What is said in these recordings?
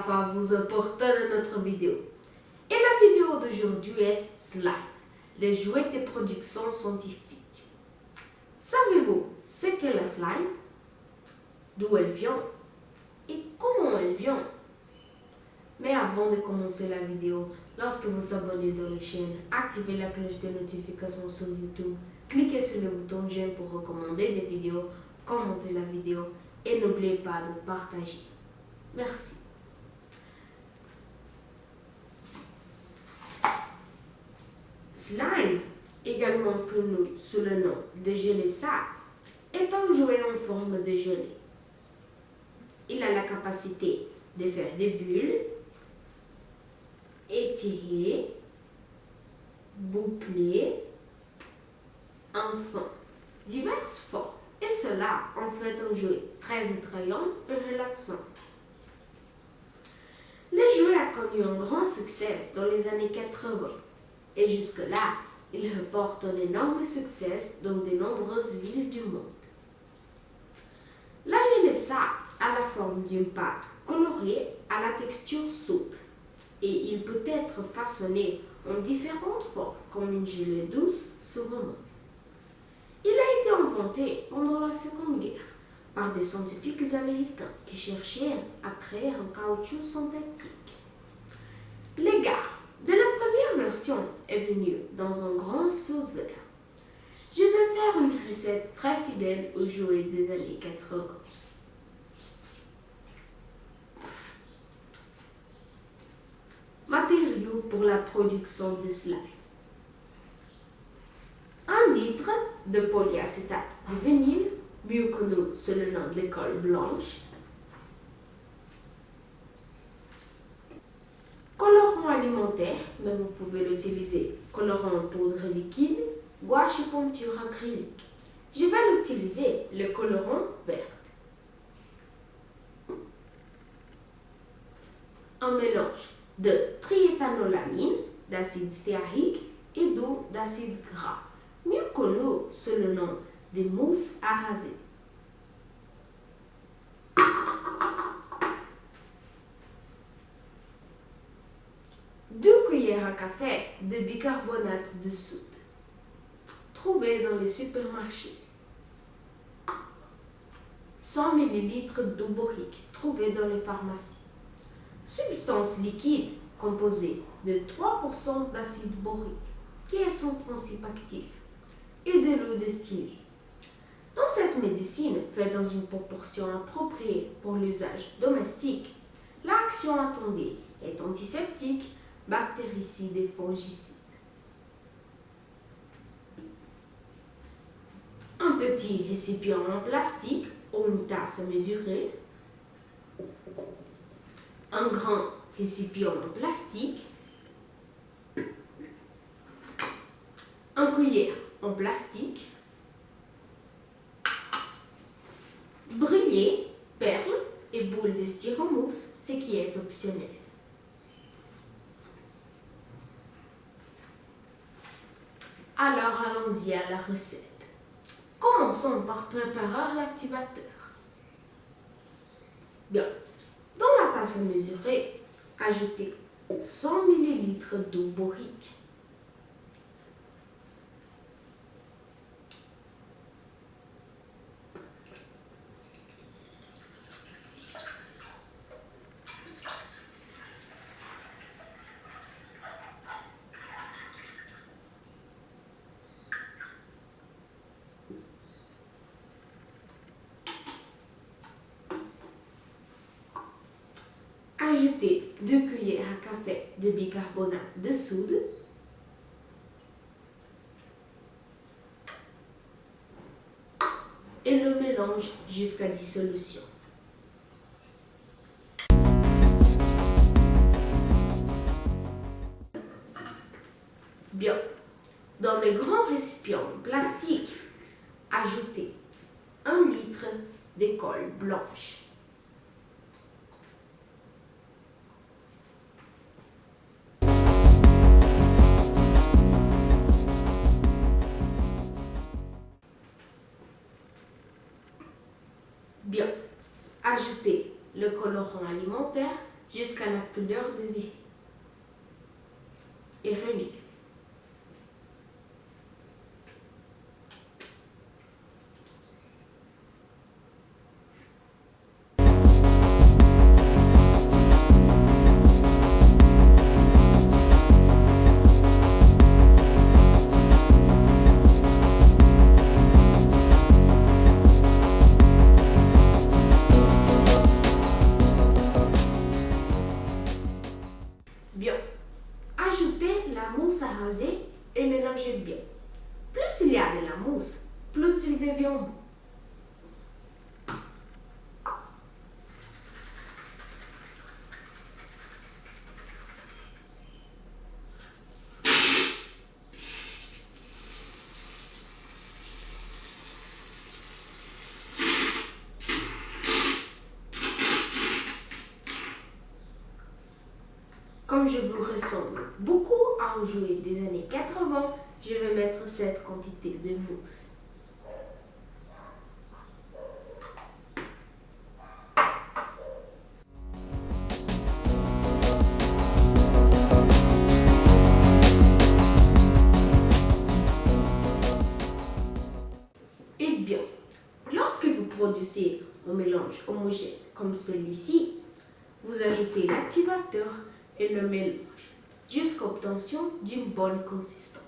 va vous apporter dans notre vidéo. Et la vidéo d'aujourd'hui est Slime, les jouets de production scientifique. Savez-vous ce qu'est la slime? D'où elle vient? Et comment elle vient? Mais avant de commencer la vidéo, lorsque vous abonnez dans la chaîne, activez la cloche de notification sur YouTube, cliquez sur le bouton j'aime pour recommander des vidéos, commentez la vidéo et n'oubliez pas de partager. Merci. Slime, également connu sous le nom de gelée sable, est un jouet en forme de gelée. Il a la capacité de faire des bulles, étirer, boucler, enfin, diverses formes. Et cela en fait un jouet très attrayant et relaxant. Le jouet a connu un grand succès dans les années 80 et jusque-là, il reporte un énorme succès dans de nombreuses villes du monde. La gelée sable a la forme d'une pâte colorée à la texture souple et il peut être façonné en différentes formes comme une gelée douce sûrement. Il a été inventé pendant la Seconde Guerre par des scientifiques américains qui cherchaient à créer un caoutchouc synthétique. L'égard de la première version est venu dans un grand sauveur. Je vais faire une recette très fidèle aux jouets des années 80. Matériaux pour la production de slime. 1 litre de polyacétate de vinyle, mieux connu sous le nom de colle blanche. Colorant alimentaire, mais vous pouvez l'utiliser colorant en poudre liquide, gouache et peinture acrylique. Je vais l'utiliser le colorant vert. Un mélange de triéthanolamine, d'acide stéarique et d'eau d'acide gras, mieux connu sous le nom de mousse à raser. À café de bicarbonate de soude, trouvé dans les supermarchés. 100 ml d'eau borique, trouvé dans les pharmacies. Substance liquide composée de 3% d'acide borique, qui est son principe actif, et de l'eau distillée. Dans cette médecine, faite dans une proportion appropriée pour l'usage domestique, l'action attendue est antiseptique, bactéricide et fongicide. Un petit récipient en plastique ou une tasse à mesurer. Un grand récipient en plastique. Un cuillère en plastique. Brûlé, perles et boules de styromousse, ce qui est optionnel. Alors allons-y à la recette. Commençons par préparer l'activateur. Bien, dans la tasse à mesurer, ajoutez 100 ml d'eau borique. Ajoutez 2 cuillères à café de bicarbonate de soude. Et le mélange jusqu'à dissolution. Bien, dans le grand récipient plastique, ajoutez 1 litre de colle blanche. Bien, ajoutez le colorant alimentaire jusqu'à la couleur désirée. Et relie. Bien. Ajoutez la mousse à raser et mélangez bien. Plus il y a de la mousse, plus il devient bon. Comme je vous ressemble beaucoup à un jouet des années 80, je vais mettre cette quantité de mousse. Eh bien, lorsque vous produisez un mélange homogène comme celui-ci, vous ajoutez l'activateur et le mélange jusqu'à l'obtention d'une bonne consistance.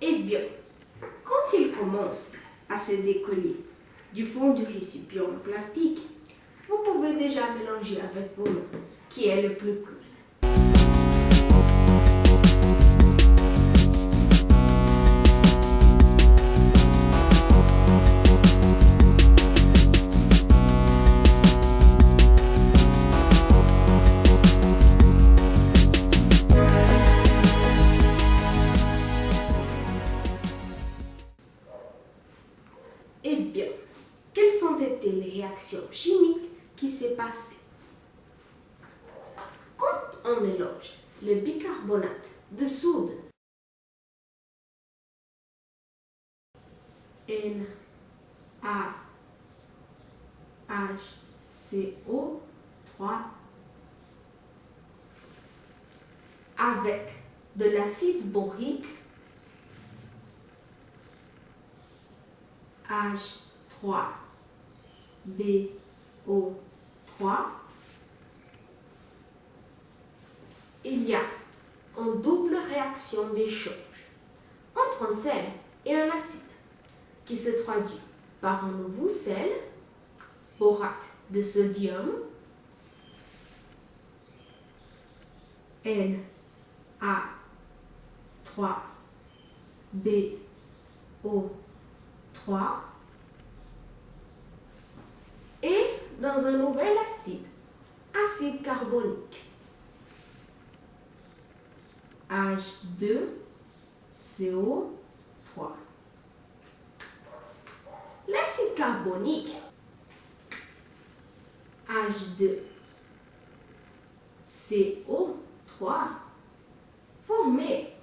Eh bien, quand il commence à se décoller du fond du récipient en plastique, vous pouvez déjà mélanger avec vos mains, qui est le plus cool. Eh bien, quelles ont été les réactions chimiques qui s'est passées? Quand on mélange le bicarbonate de soude NaHCO3 avec de l'acide borique H3BO3, il y a une double réaction d'échange entre un sel et un acide qui se traduit par un nouveau sel, borate de sodium, Na3BO3, et dans un nouvel acide, acide carbonique, H2CO3. L'acide carbonique, H2CO3, formé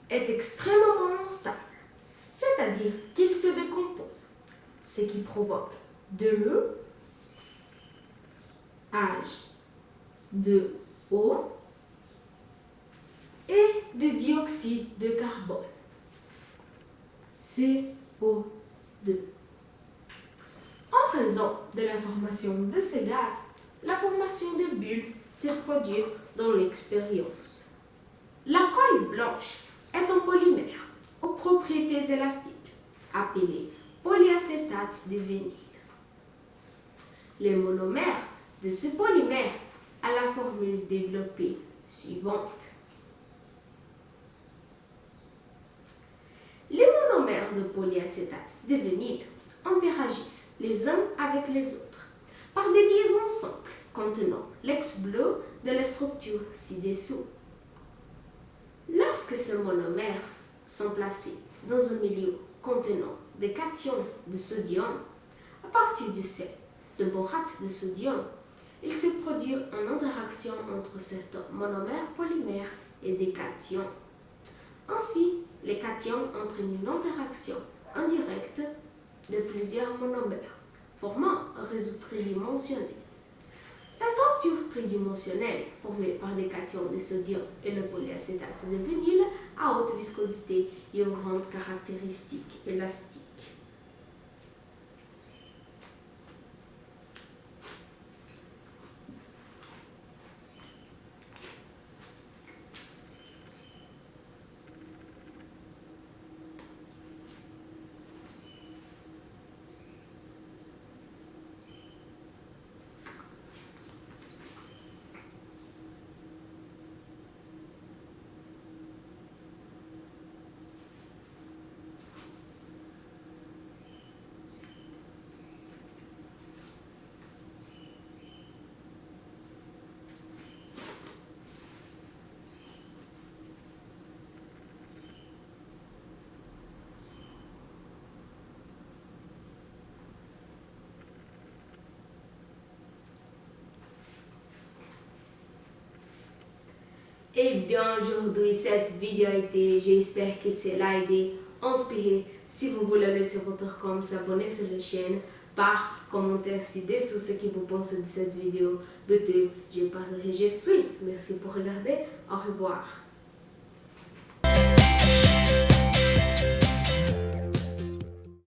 est extrêmement instable, c'est-à-dire qu'il se décompose, ce qui provoque de l'eau, H2O, et du dioxyde de carbone, CO2. En raison de la formation de ce gaz, la formation de bulles se produit dans l'expérience. La colle blanche est un polymère aux propriétés élastiques, appelé polyacétate de vinyle. Les monomères de ce polymère a la formule développée suivante. Les monomères de polyacétate de vinyle interagissent les uns avec les autres par des liaisons simples contenant l'ex bleu de la structure ci-dessous. Lorsque ces monomères sont placés dans un milieu contenant des cations de sodium, à partir du sel de borate de sodium, il se produit une interaction entre certains monomères polymères et des cations. Ainsi, les cations entraînent une interaction indirecte de plusieurs monomères, formant un réseau tridimensionnel. La structure tridimensionnelle, formée par des cations de sodium et le polyacétate de vinyle, à haute viscosité et une grande caractéristique élastique. Et bien aujourd'hui cette vidéo a été, j'espère que cela a aidé, inspiré. Si vous voulez laisser votre com, s'abonner sur la chaîne, par commentaire ci-dessous ce que vous pensez de cette vidéo. Je partagerai, je suis. Merci pour regarder. Au revoir.